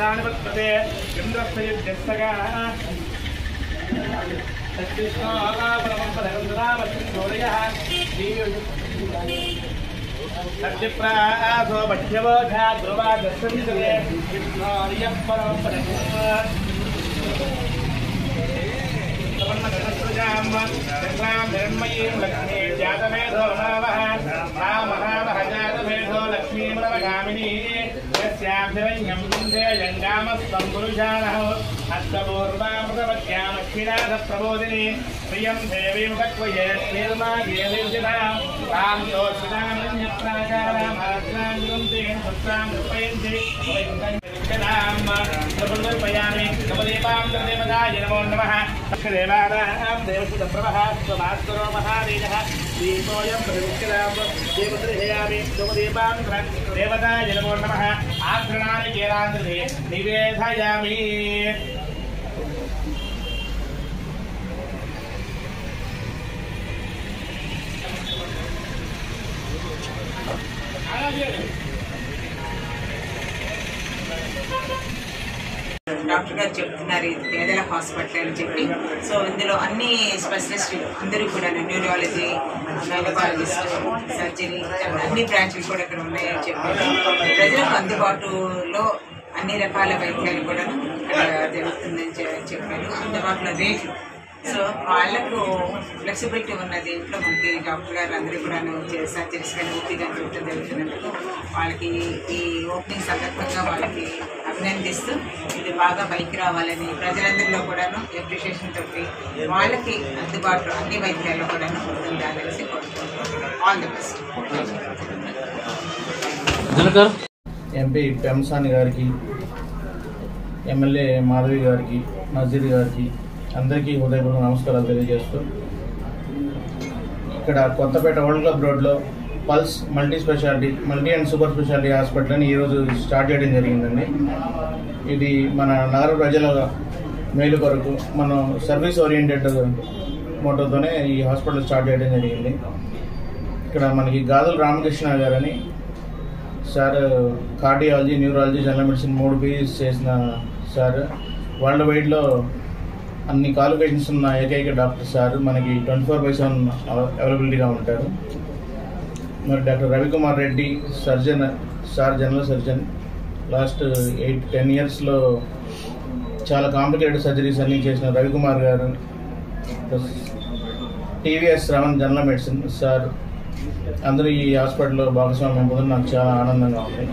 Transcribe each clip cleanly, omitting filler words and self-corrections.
वर्षाणिपत्पते इन्द्रस्तयुज्यस्तगा सत्यप्रासो बह्यवोधा ध्रुवा दर्शन्ते विष्णोर्यः परं निर्मयीं लक्ष्मी जातमेधो नवः सा महावः जातमेधो लक्ष्मीं रवगामिनी यस्यां हिरण्यं कुञ्जे जङ्गामस्तं पुरुषाणः हस्तपूर्वामृतवत्यामक्षिणाथप्रबोधिनी प्रियं देवीं तक्वये निर्मागे निर्जितां तां योत्सदामन्यप्राकारामात्रां पुत्रां कृपयन्ति प्रबुद्धर्पयामि नवदेवां देवताय नमो नमः देवानां देवसुतप्रभः स्वभास्करो महादेवः दीपोऽयं प्रतिमुख्यतां देवदर्शयामि नवदेवां देवताय नमो नमः आघ्राणानि केरान्ते निवेदयामि డాక్టర్ గారు చెప్తున్నారు ఇది పేదల హాస్పిటల్ అని చెప్పి. సో ఇందులో అన్ని స్పెషలిస్టులు అందరూ కూడా న్యూరాలజీ, గైనకాలజిస్ట్, సర్జరీ అన్ని బ్రాంచ్లు కూడా ఇక్కడ ఉన్నాయని చెప్పారు. ప్రజలకు అందుబాటులో అన్ని రకాల వైద్యాలు కూడా ఇక్కడ జరుగుతుందని చెప్పారు. అందుబాటులో రేట్లు, సో వాళ్ళకు ఫ్లెక్సిబిలిటీ ఉన్నది. ఇంట్లో మనకి డాక్టర్ గారు అందరూ కూడా సర్జరీస్ కానీ ఓపీగా చూడటం జరుగుతున్నందుకు వాళ్ళకి ఈ ఓపెనింగ్ సందర్భంగా వాళ్ళకి అభినందిస్తూ ఇది బాగా పైకి రావాలని ప్రజలందరిలో కూడాను అప్రిషియేషన్ తోటి వాళ్ళకి అందుబాటులో అన్ని వైద్యాల్లో కూడాను ఉండాలనేసి కోరుకుంటున్నాం. All the best. MP Pemmasani గారికి, ఎమ్మెల్యే మాధవి గారికి, నజీర్ గారికి అందరికీ హృదయపూర్వక నమస్కారాలు తెలియజేస్తూ, ఇక్కడ కొత్తపేట వరల్డ్ క్లబ్ రోడ్లో pulse multi and super speciality hospital అని ఈరోజు స్టార్ట్ చేయడం జరిగిందండి. ఇది మన నగర ప్రజల మేలు కొరకు మనం సర్వీస్ ఓరియంటెడ్ మోటోతోనే ఈ హాస్పిటల్ స్టార్ట్ చేయడం జరిగింది. ఇక్కడ మనకి గాదుల రామకృష్ణ గారని sir cardiology, neurology, general medicine 3 PGs చేసిన సార్, వరల్డ్ వైడ్లో అన్ని క్వాలిఫికేషన్స్ ఉన్న ఏకైక డాక్టర్ సార్. మనకి 24/7 అవైలబిలిటీగా ఉంటారు. మరి doctor Ravikumar Reddy surgeon sir, general surgeon. Last 8-10 ఇయర్స్లో చాలా కాంప్లికేటెడ్ సర్జరీస్ అన్నీ చేసిన రవికుమార్ గారు. TVS Raman general medicine sir. అందరూ ఈ హాస్పిటల్లో భాగస్వామ్యం పొందడం నాకు చాలా ఆనందంగా ఉంది.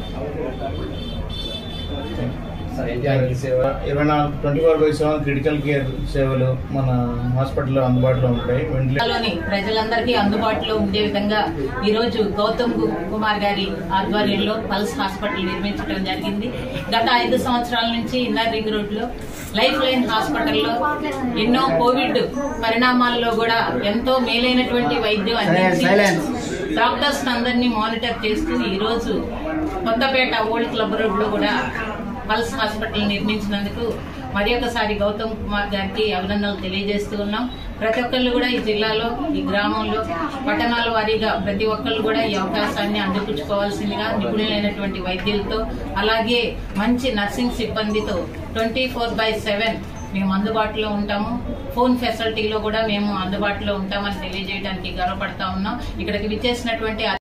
24/7 క్రిటికల్ కేర్ సేవలు మన హాస్పిటల్లో అందుబాటులో ఉంటాయి. ప్రజలందరికీ అందుబాటులో ఉండే విధంగా ఈరోజు గౌతమ్ కుమార్ గారి ఆధ్వర్యంలో పల్స్ హాస్పిటల్ నిర్మించడం జరిగింది. గత 5 సంవత్సరాల నుంచి ఇన్నర్ రింగ్ రోడ్ లో లైఫ్ లైన్ హాస్పిటల్లో ఎన్నో కోవిడ్ పరిణామాల్లో కూడా ఎంతో మేలైనటువంటి వైద్యం అందించి డాక్టర్స్ అందరినీ మానిటర్ చేస్తూ ఈరోజు కొత్తపేట ఓల్డ్ క్లబ్ రోడ్ లో కూడా పల్స్ హాస్పిటల్ నిర్మించినందుకు మరి ఒకసారి గౌతమ్ కుమార్ గారికి అభినందనలు తెలియజేస్తూ ఉన్నాం. ప్రతి ఒక్కళ్ళు కూడా ఈ జిల్లాలో, ఈ గ్రామంలో, పట్టణాల వారీగా ప్రతి ఒక్కళ్ళు కూడా ఈ అవకాశాన్ని అందిపుచ్చుకోవాల్సిందిగా నిపుణులైనటువంటి వైద్యులతో, అలాగే మంచి నర్సింగ్ సిబ్బందితో 24/7 మేము అందుబాటులో ఉంటాము. ఫోన్ ఫెసిలిటీలో కూడా మేము అందుబాటులో ఉంటామని తెలియజేయడానికి గర్వపడతా ఉన్నాం. ఇక్కడికి విచ్చేసినటువంటి